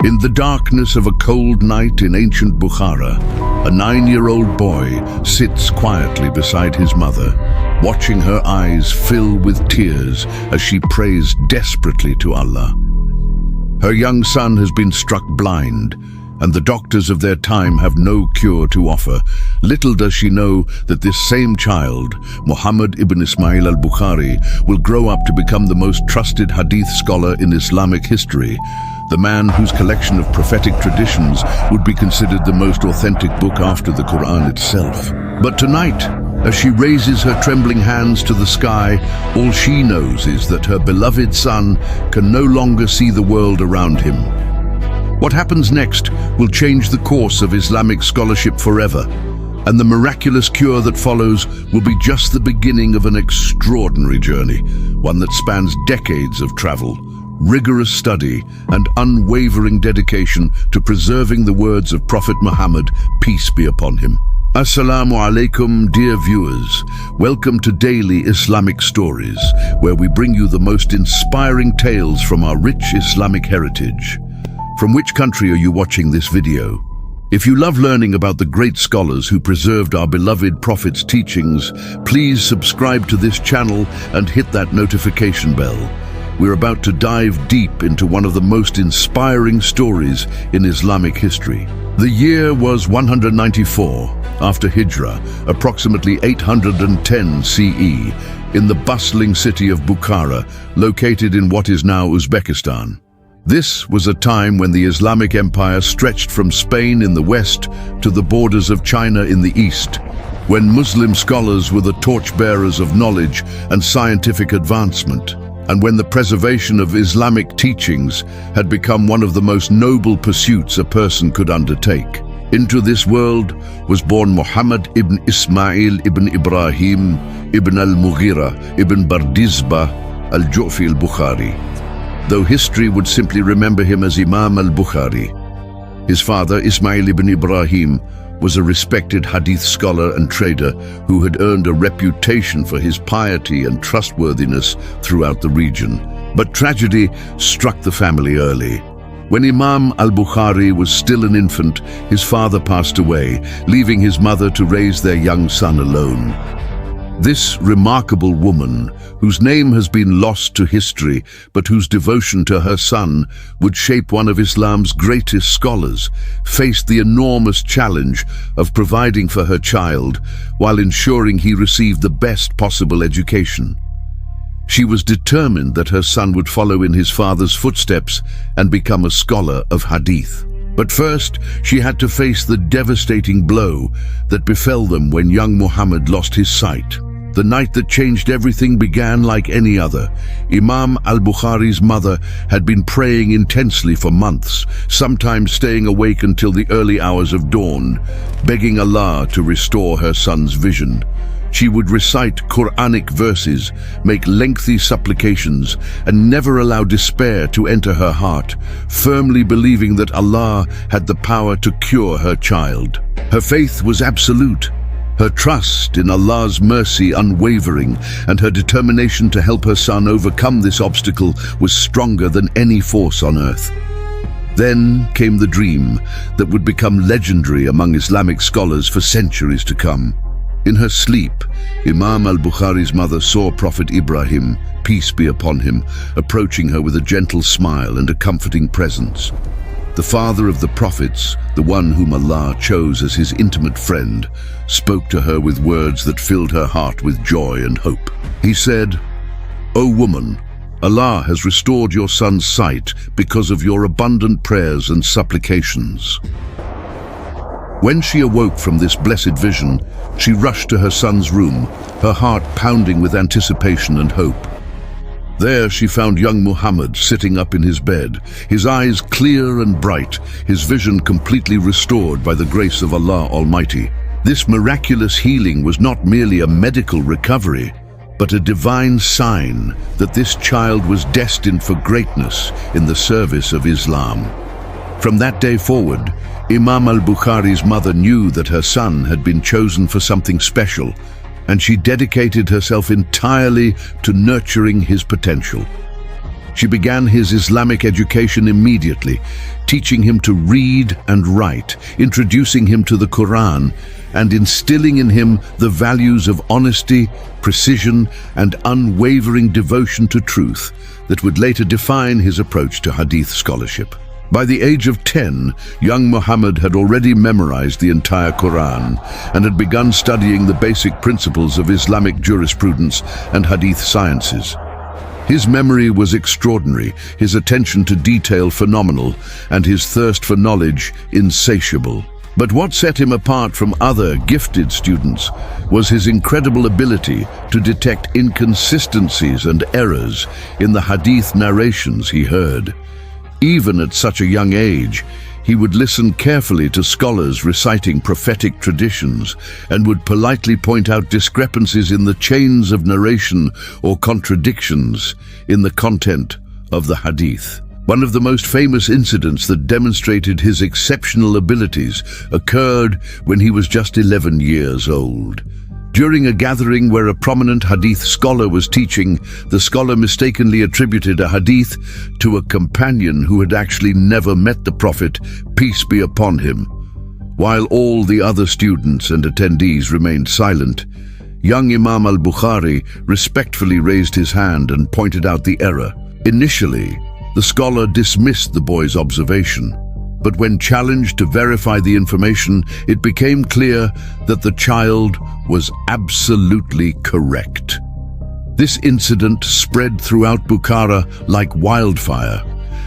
In the darkness of a cold night in ancient Bukhara, a 9-year-old boy sits quietly beside his mother, watching her eyes fill with tears as she prays desperately to Allah. Her young son has been struck blind, and the doctors of their time have no cure to offer. Little does she know that this same child, Muhammad ibn Ismail al-Bukhari, will grow up to become the most trusted Hadith scholar in Islamic history, the man whose collection of prophetic traditions would be considered the most authentic book after the Quran itself. But tonight, as she raises her trembling hands to the sky, all she knows is that her beloved son can no longer see the world around him. What happens next will change the course of Islamic scholarship forever, and the miraculous cure that follows will be just the beginning of an extraordinary journey, one that spans decades of travel, rigorous study, and unwavering dedication to preserving the words of Prophet Muhammad, peace be upon him. Assalamu alaikum, dear viewers. Welcome to Daily Islamic Stories, where we bring you the most inspiring tales from our rich Islamic heritage. From which country are you watching this video? If you love learning about the great scholars who preserved our beloved Prophet's teachings, please subscribe to this channel and hit that notification bell. We're about to dive deep into one of the most inspiring stories in Islamic history. The year was 194 after Hijrah, approximately 810 CE, in the bustling city of Bukhara, located in what is now Uzbekistan. This was a time when the Islamic Empire stretched from Spain in the west to the borders of China in the east, when Muslim scholars were the torchbearers of knowledge and scientific advancement, and when the preservation of Islamic teachings had become one of the most noble pursuits a person could undertake. Into this world was born Muhammad ibn Ismail ibn Ibrahim ibn al-Mughira ibn Bardizbah al-Ju'fi al-Bukhari, though history would simply remember him as Imam Al-Bukhari. His father, Ismail ibn Ibrahim, was a respected Hadith scholar and trader who had earned a reputation for his piety and trustworthiness throughout the region. But tragedy struck the family early. When Imam Al-Bukhari was still an infant, his father passed away, leaving his mother to raise their young son alone. This remarkable woman, whose name has been lost to history, but whose devotion to her son would shape one of Islam's greatest scholars, faced the enormous challenge of providing for her child while ensuring he received the best possible education. She was determined that her son would follow in his father's footsteps and become a scholar of Hadith. But first, she had to face the devastating blow that befell them when young Muhammad lost his sight. The night that changed everything began like any other. Imam Al-Bukhari's mother had been praying intensely for months, sometimes staying awake until the early hours of dawn, begging Allah to restore her son's vision. She would recite Quranic verses, make lengthy supplications, and never allow despair to enter her heart, firmly believing that Allah had the power to cure her child. Her faith was absolute, her trust in Allah's mercy unwavering, and her determination to help her son overcome this obstacle was stronger than any force on earth. Then came the dream that would become legendary among Islamic scholars for centuries to come. In her sleep, Imam al-Bukhari's mother saw Prophet Ibrahim, peace be upon him, approaching her with a gentle smile and a comforting presence. The father of the prophets, the one whom Allah chose as his intimate friend, spoke to her with words that filled her heart with joy and hope. He said, "O woman, Allah has restored your son's sight because of your abundant prayers and supplications." When she awoke from this blessed vision, she rushed to her son's room, her heart pounding with anticipation and hope. There she found young Muhammad sitting up in his bed, his eyes clear and bright, his vision completely restored by the grace of Allah Almighty. This miraculous healing was not merely a medical recovery, but a divine sign that this child was destined for greatness in the service of Islam. From that day forward, Imam al-Bukhari's mother knew that her son had been chosen for something special, and she dedicated herself entirely to nurturing his potential. She began his Islamic education immediately, teaching him to read and write, introducing him to the Quran, and instilling in him the values of honesty, precision, and unwavering devotion to truth that would later define his approach to Hadith scholarship. By the age of 10, young Muhammad had already memorized the entire Quran and had begun studying the basic principles of Islamic jurisprudence and Hadith sciences. His memory was extraordinary, his attention to detail phenomenal, and his thirst for knowledge insatiable. But what set him apart from other gifted students was his incredible ability to detect inconsistencies and errors in the Hadith narrations he heard. Even at such a young age, he would listen carefully to scholars reciting prophetic traditions and would politely point out discrepancies in the chains of narration or contradictions in the content of the Hadith. One of the most famous incidents that demonstrated his exceptional abilities occurred when he was just 11 years old. During a gathering where a prominent Hadith scholar was teaching, the scholar mistakenly attributed a Hadith to a companion who had actually never met the Prophet, peace be upon him. While all the other students and attendees remained silent, young Imam Al-Bukhari respectfully raised his hand and pointed out the error. Initially, the scholar dismissed the boy's observation, but when challenged to verify the information, it became clear that the child was absolutely correct. This incident spread throughout Bukhara like wildfire,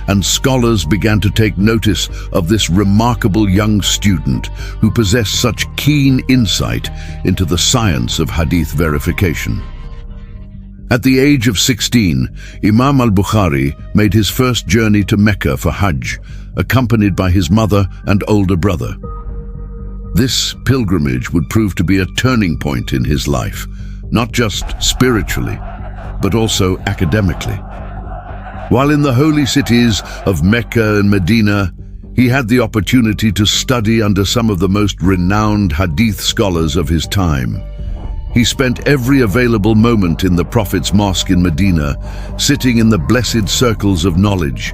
and scholars began to take notice of this remarkable young student who possessed such keen insight into the science of Hadith verification. At the age of 16, Imam Al-Bukhari made his first journey to Mecca for Hajj, accompanied by his mother and older brother. This pilgrimage would prove to be a turning point in his life, not just spiritually, but also academically. While in the holy cities of Mecca and Medina, he had the opportunity to study under some of the most renowned Hadith scholars of his time. He spent every available moment in the Prophet's mosque in Medina, sitting in the blessed circles of knowledge,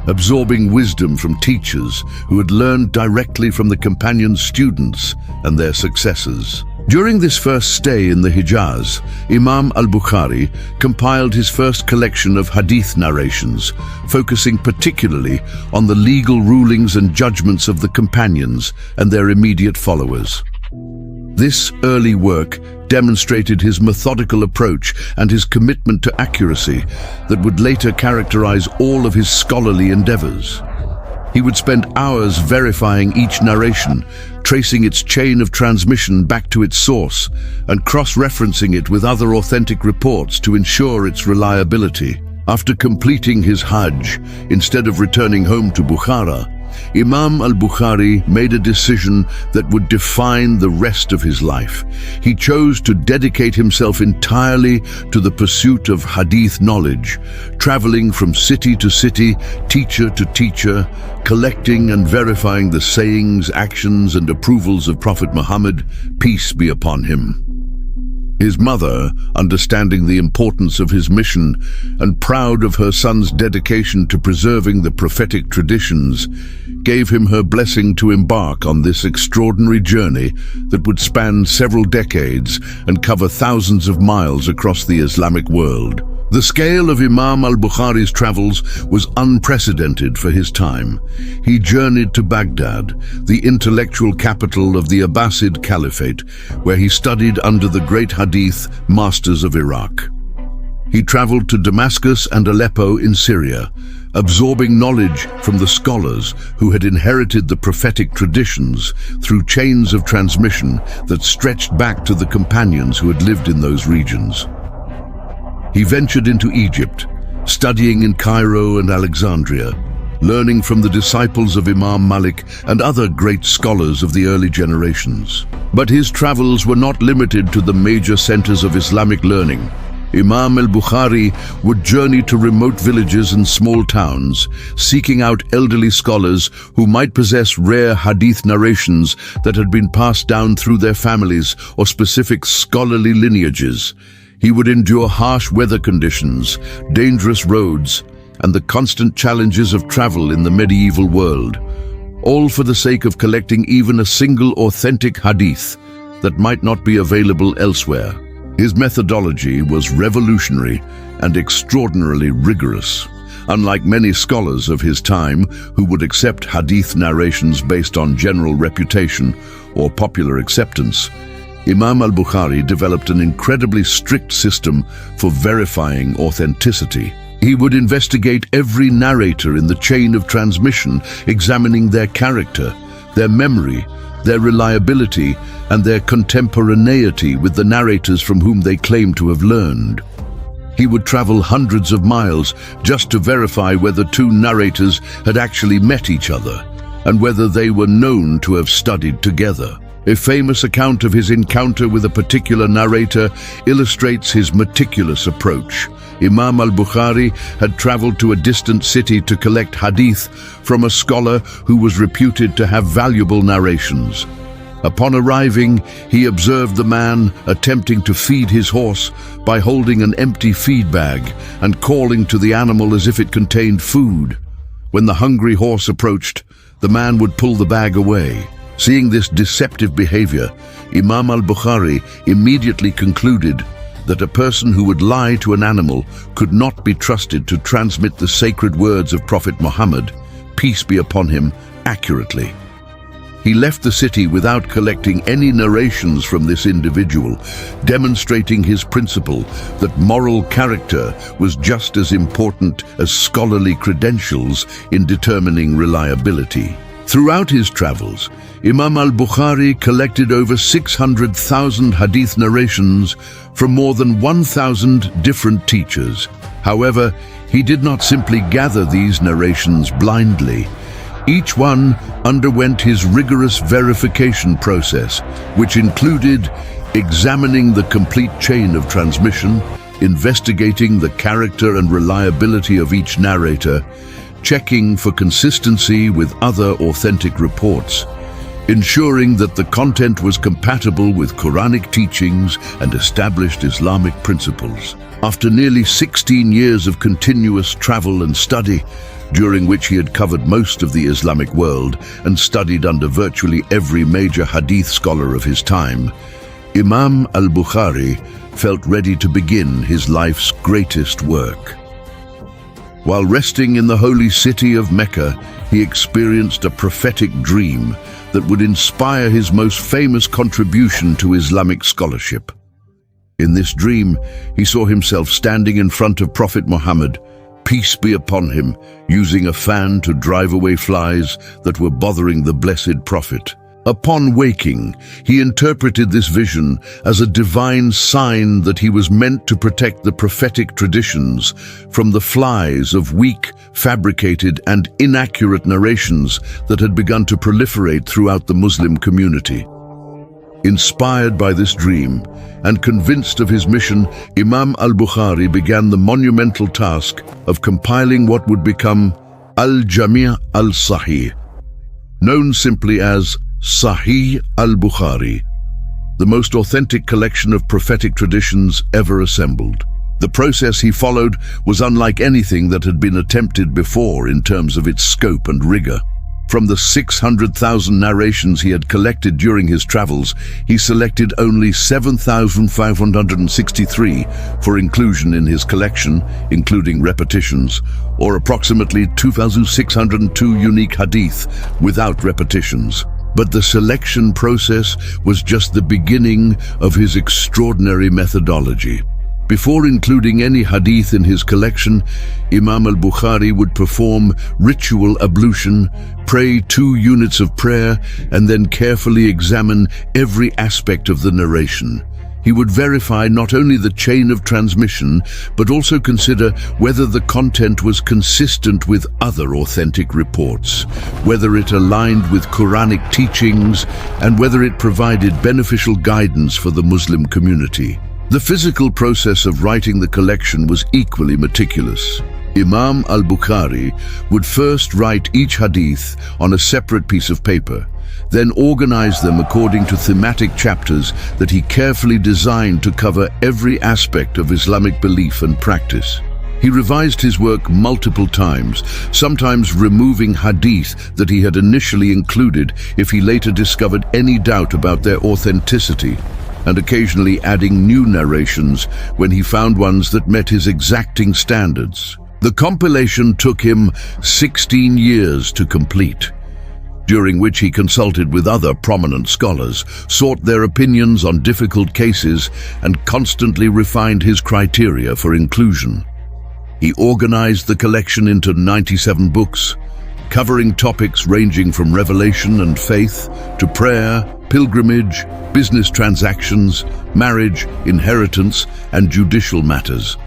absorbing wisdom from teachers who had learned directly from the companion students and their successors. During this first stay in the Hijaz, Imam Al-Bukhari compiled his first collection of Hadith narrations, focusing particularly on the legal rulings and judgments of the companions and their immediate followers. This early work demonstrated his methodical approach and his commitment to accuracy that would later characterize all of his scholarly endeavors. He would spend hours verifying each narration, tracing its chain of transmission back to its source, and cross-referencing it with other authentic reports to ensure its reliability. After completing his Hajj, instead of returning home to Bukhara, Imam Al-Bukhari made a decision that would define the rest of his life. He chose to dedicate himself entirely to the pursuit of Hadith knowledge, traveling from city to city, teacher to teacher, collecting and verifying the sayings, actions, and approvals of Prophet Muhammad, peace be upon him. His mother, understanding the importance of his mission and proud of her son's dedication to preserving the prophetic traditions, gave him her blessing to embark on this extraordinary journey that would span several decades and cover thousands of miles across the Islamic world. The scale of Imam al-Bukhari's travels was unprecedented for his time. He journeyed to Baghdad, the intellectual capital of the Abbasid Caliphate, where he studied under the great Hadith masters of Iraq. He traveled to Damascus and Aleppo in Syria, absorbing knowledge from the scholars who had inherited the prophetic traditions through chains of transmission that stretched back to the companions who had lived in those regions. He ventured into Egypt, studying in Cairo and Alexandria, learning from the disciples of Imam Malik and other great scholars of the early generations. But his travels were not limited to the major centers of Islamic learning. Imam al-Bukhari would journey to remote villages and small towns, seeking out elderly scholars who might possess rare hadith narrations that had been passed down through their families or specific scholarly lineages. He would endure harsh weather conditions, dangerous roads, and the constant challenges of travel in the medieval world, all for the sake of collecting even a single authentic hadith that might not be available elsewhere. His methodology was revolutionary and extraordinarily rigorous. Unlike many scholars of his time who would accept hadith narrations based on general reputation or popular acceptance, Imam Al-Bukhari developed an incredibly strict system for verifying authenticity. He would investigate every narrator in the chain of transmission, examining their character, their memory, their reliability, and their contemporaneity with the narrators from whom they claimed to have learned. He would travel hundreds of miles just to verify whether two narrators had actually met each other, and whether they were known to have studied together. A famous account of his encounter with a particular narrator illustrates his meticulous approach. Imam Al-Bukhari had traveled to a distant city to collect hadith from a scholar who was reputed to have valuable narrations. Upon arriving, he observed the man attempting to feed his horse by holding an empty feed bag and calling to the animal as if it contained food. When the hungry horse approached, the man would pull the bag away. Seeing this deceptive behavior, Imam Al-Bukhari immediately concluded that a person who would lie to an animal could not be trusted to transmit the sacred words of Prophet Muhammad, peace be upon him, accurately. He left the city without collecting any narrations from this individual, demonstrating his principle that moral character was just as important as scholarly credentials in determining reliability. Throughout his travels, Imam al-Bukhari collected over 600,000 hadith narrations from more than 1,000 different teachers. However, he did not simply gather these narrations blindly. Each one underwent his rigorous verification process, which included examining the complete chain of transmission, investigating the character and reliability of each narrator, checking for consistency with other authentic reports, ensuring that the content was compatible with Quranic teachings and established Islamic principles. After nearly 16 years of continuous travel and study, during which he had covered most of the Islamic world and studied under virtually every major hadith scholar of his time, Imam Al-Bukhari felt ready to begin his life's greatest work. While resting in the holy city of Mecca, he experienced a prophetic dream that would inspire his most famous contribution to Islamic scholarship. In this dream, he saw himself standing in front of Prophet Muhammad, peace be upon him, using a fan to drive away flies that were bothering the blessed Prophet. Upon waking, he interpreted this vision as a divine sign that he was meant to protect the prophetic traditions from the flies of weak, fabricated, and inaccurate narrations that had begun to proliferate throughout the Muslim community. Inspired by this dream and convinced of his mission, Imam Al-Bukhari began the monumental task of compiling what would become Al-Jami' al-Sahih, known simply as Sahih al-Bukhari, the most authentic collection of prophetic traditions ever assembled. The process he followed was unlike anything that had been attempted before in terms of its scope and rigor. From the 600,000 narrations he had collected during his travels, he selected only 7,563 for inclusion in his collection, including repetitions, or approximately 2,602 unique hadith without repetitions. But the selection process was just the beginning of his extraordinary methodology. Before including any hadith in his collection, Imam al-Bukhari would perform ritual ablution, pray 2 units of prayer, and then carefully examine every aspect of the narration. He would verify not only the chain of transmission, but also consider whether the content was consistent with other authentic reports, whether it aligned with Quranic teachings, and whether it provided beneficial guidance for the Muslim community. The physical process of writing the collection was equally meticulous. Imam al-Bukhari would first write each hadith on a separate piece of paper, then organize them according to thematic chapters that he carefully designed to cover every aspect of Islamic belief and practice. He revised his work multiple times, sometimes removing hadith that he had initially included if he later discovered any doubt about their authenticity, and occasionally adding new narrations when he found ones that met his exacting standards. The compilation took him 16 years to complete, during which he consulted with other prominent scholars, sought their opinions on difficult cases, and constantly refined his criteria for inclusion. He organized the collection into 97 books, covering topics ranging from revelation and faith to prayer, pilgrimage, business transactions, marriage, inheritance, and judicial matters.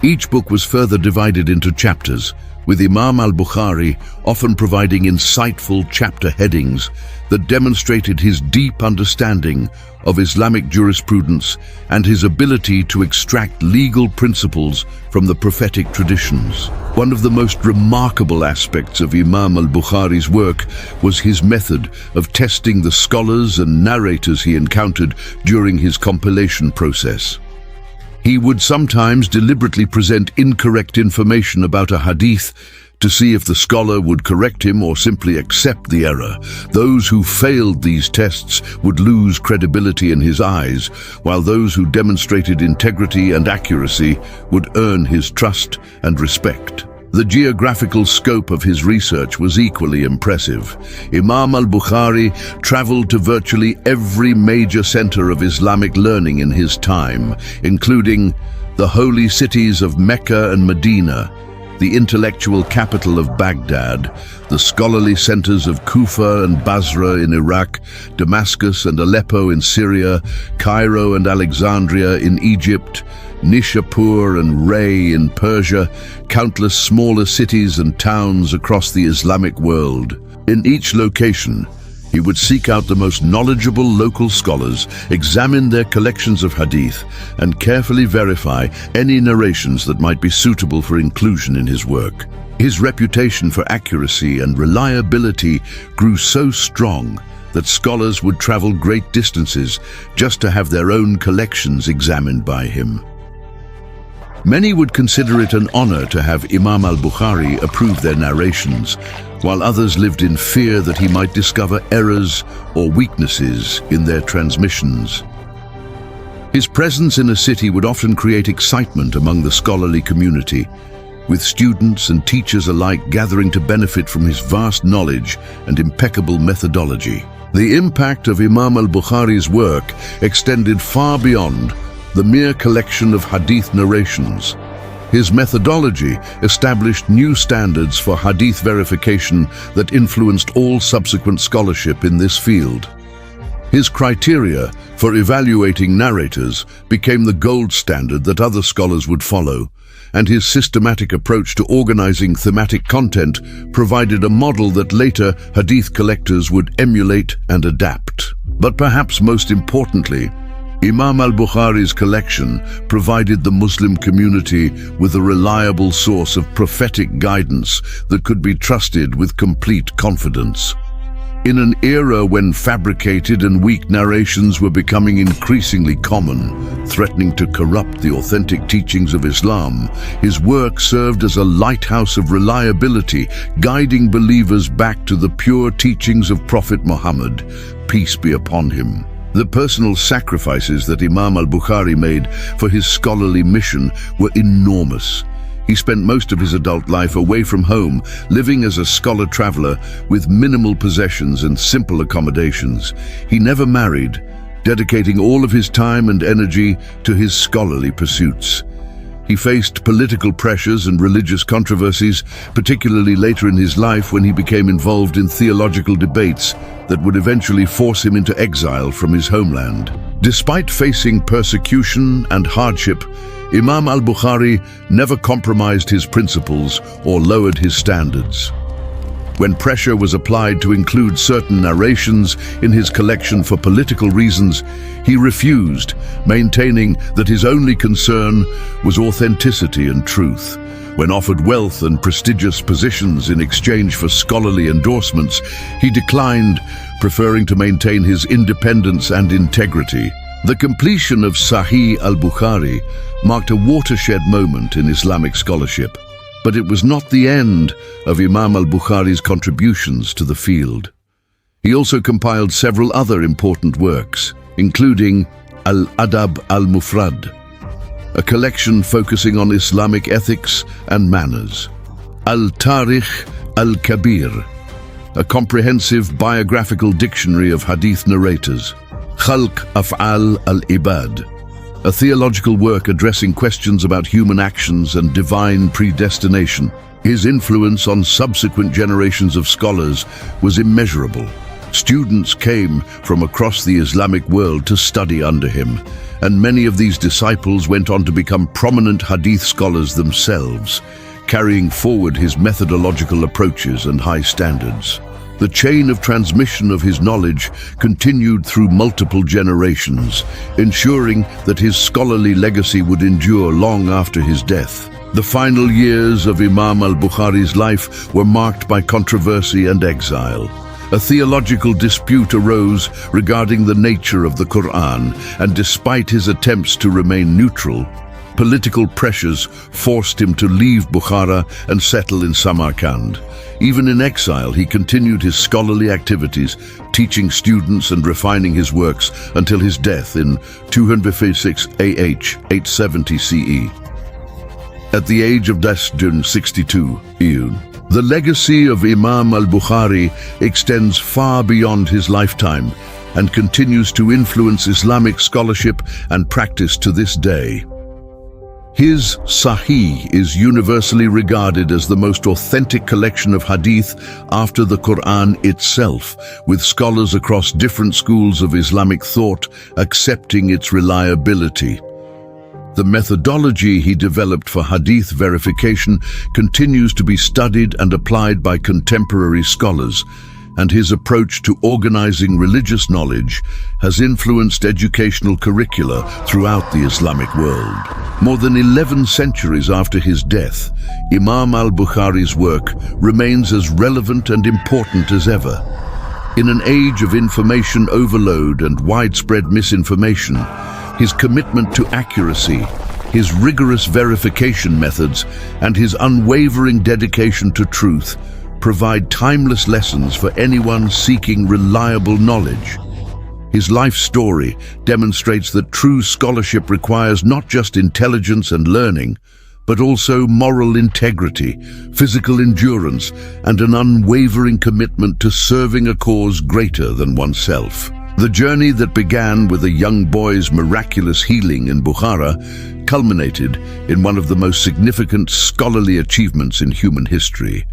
Each book was further divided into chapters, with Imam Al-Bukhari often providing insightful chapter headings that demonstrated his deep understanding of Islamic jurisprudence and his ability to extract legal principles from the prophetic traditions. One of the most remarkable aspects of Imam Al-Bukhari's work was his method of testing the scholars and narrators he encountered during his compilation process. He would sometimes deliberately present incorrect information about a hadith to see if the scholar would correct him or simply accept the error. Those who failed these tests would lose credibility in his eyes, while those who demonstrated integrity and accuracy would earn his trust and respect. The geographical scope of his research was equally impressive. Imam al-Bukhari traveled to virtually every major center of Islamic learning in his time, including the holy cities of Mecca and Medina, the intellectual capital of Baghdad, the scholarly centers of Kufa and Basra in Iraq, Damascus and Aleppo in Syria, Cairo and Alexandria in Egypt, Nishapur and Ray in Persia, countless smaller cities and towns across the Islamic world. In each location, he would seek out the most knowledgeable local scholars, examine their collections of hadith, and carefully verify any narrations that might be suitable for inclusion in his work. His reputation for accuracy and reliability grew so strong that scholars would travel great distances just to have their own collections examined by him. Many would consider it an honor to have Imam al-Bukhari approve their narrations, while others lived in fear that he might discover errors or weaknesses in their transmissions. His presence in a city would often create excitement among the scholarly community, with students and teachers alike gathering to benefit from his vast knowledge and impeccable methodology. The impact of Imam al-Bukhari's work extended far beyond the mere collection of hadith narrations. His methodology established new standards for hadith verification that influenced all subsequent scholarship in this field. His criteria for evaluating narrators became the gold standard that other scholars would follow, and his systematic approach to organizing thematic content provided a model that later hadith collectors would emulate and adapt. But perhaps most importantly, Imam al-Bukhari's collection provided the Muslim community with a reliable source of prophetic guidance that could be trusted with complete confidence. In an era when fabricated and weak narrations were becoming increasingly common, threatening to corrupt the authentic teachings of Islam, his work served as a lighthouse of reliability, guiding believers back to the pure teachings of Prophet Muhammad, peace be upon him. The personal sacrifices that Imam al-Bukhari made for his scholarly mission were enormous. He spent most of his adult life away from home, living as a scholar-traveler with minimal possessions and simple accommodations. He never married, dedicating all of his time and energy to his scholarly pursuits. He faced political pressures and religious controversies, particularly later in his life when he became involved in theological debates that would eventually force him into exile from his homeland. Despite facing persecution and hardship, Imam al-Bukhari never compromised his principles or lowered his standards. When pressure was applied to include certain narrations in his collection for political reasons, he refused, maintaining that his only concern was authenticity and truth. When offered wealth and prestigious positions in exchange for scholarly endorsements, he declined, preferring to maintain his independence and integrity. The completion of Sahih al-Bukhari marked a watershed moment in Islamic scholarship, but it was not the end of Imam al-Bukhari's contributions to the field. He also compiled several other important works, including Al-Adab al-Mufrad, a collection focusing on Islamic ethics and manners; Al-Tarikh al-Kabir, a comprehensive biographical dictionary of hadith narrators; Khalq Af'al al-Ibad, a theological work addressing questions about human actions and divine predestination. His influence on subsequent generations of scholars was immeasurable. Students came from across the Islamic world to study under him, and many of these disciples went on to become prominent hadith scholars themselves, carrying forward his methodological approaches and high standards. The chain of transmission of his knowledge continued through multiple generations, ensuring that his scholarly legacy would endure long after his death. The final years of Imam al-Bukhari's life were marked by controversy and exile. A theological dispute arose regarding the nature of the Quran, and despite his attempts to remain neutral, political pressures forced him to leave Bukhara and settle in Samarkand. Even in exile, he continued his scholarly activities, teaching students and refining his works until his death in 256 AH 870 CE. At the age of 62 Iyun. The legacy of Imam al-Bukhari extends far beyond his lifetime and continues to influence Islamic scholarship and practice to this day. His Sahih is universally regarded as the most authentic collection of hadith after the Quran itself, with scholars across different schools of Islamic thought accepting its reliability. The methodology he developed for hadith verification continues to be studied and applied by contemporary scholars, and his approach to organizing religious knowledge has influenced educational curricula throughout the Islamic world. More than 11 centuries after his death, Imam al-Bukhari's work remains as relevant and important as ever. In an age of information overload and widespread misinformation, his commitment to accuracy, his rigorous verification methods, and his unwavering dedication to truth provide timeless lessons for anyone seeking reliable knowledge. His life story demonstrates that true scholarship requires not just intelligence and learning, but also moral integrity, physical endurance, and an unwavering commitment to serving a cause greater than oneself. The journey that began with a young boy's miraculous healing in Bukhara culminated in one of the most significant scholarly achievements in human history.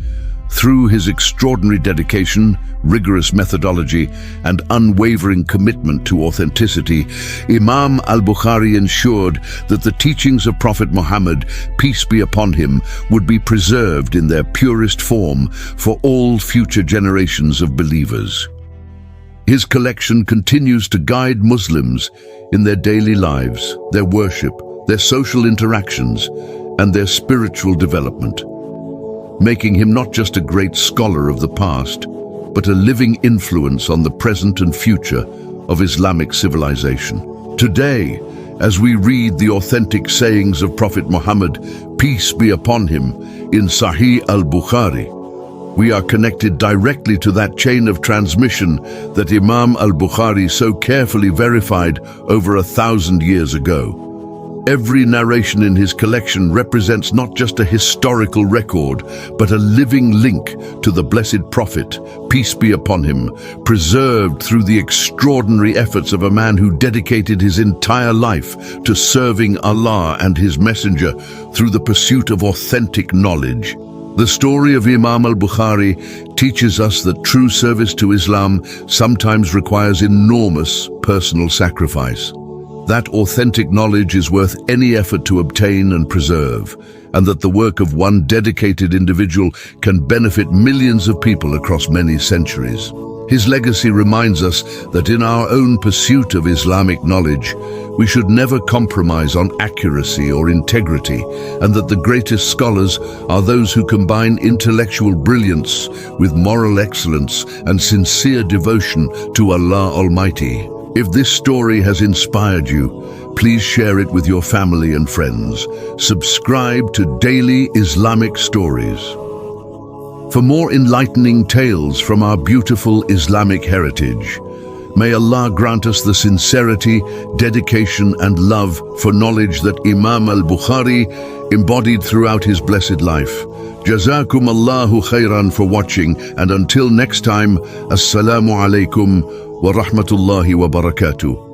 Through his extraordinary dedication, rigorous methodology, and unwavering commitment to authenticity, Imam al-Bukhari ensured that the teachings of Prophet Muhammad, peace be upon him, would be preserved in their purest form for all future generations of believers. His collection continues to guide Muslims in their daily lives, their worship, their social interactions, and their spiritual development, making him not just a great scholar of the past, but a living influence on the present and future of Islamic civilization. Today, as we read the authentic sayings of Prophet Muhammad, peace be upon him, in Sahih al-Bukhari, we are connected directly to that chain of transmission that Imam al-Bukhari so carefully verified over 1,000 years ago. Every narration in his collection represents not just a historical record, but a living link to the Blessed Prophet, peace be upon him, preserved through the extraordinary efforts of a man who dedicated his entire life to serving Allah and His Messenger through the pursuit of authentic knowledge. The story of Imam al-Bukhari teaches us that true service to Islam sometimes requires enormous personal sacrifice. That authentic knowledge is worth any effort to obtain and preserve, and that the work of one dedicated individual can benefit millions of people across many centuries. His legacy reminds us that in our own pursuit of Islamic knowledge, we should never compromise on accuracy or integrity, and that the greatest scholars are those who combine intellectual brilliance with moral excellence and sincere devotion to Allah Almighty. If this story has inspired you, please share it with your family and friends. Subscribe to Daily Islamic Stories for more enlightening tales from our beautiful Islamic heritage. May Allah grant us the sincerity, dedication and love for knowledge that Imam Al-Bukhari embodied throughout his blessed life. Jazakum Allahu khairan for watching, and until next time, Assalamu alaikum wa rahmatullahi wa barakatuh.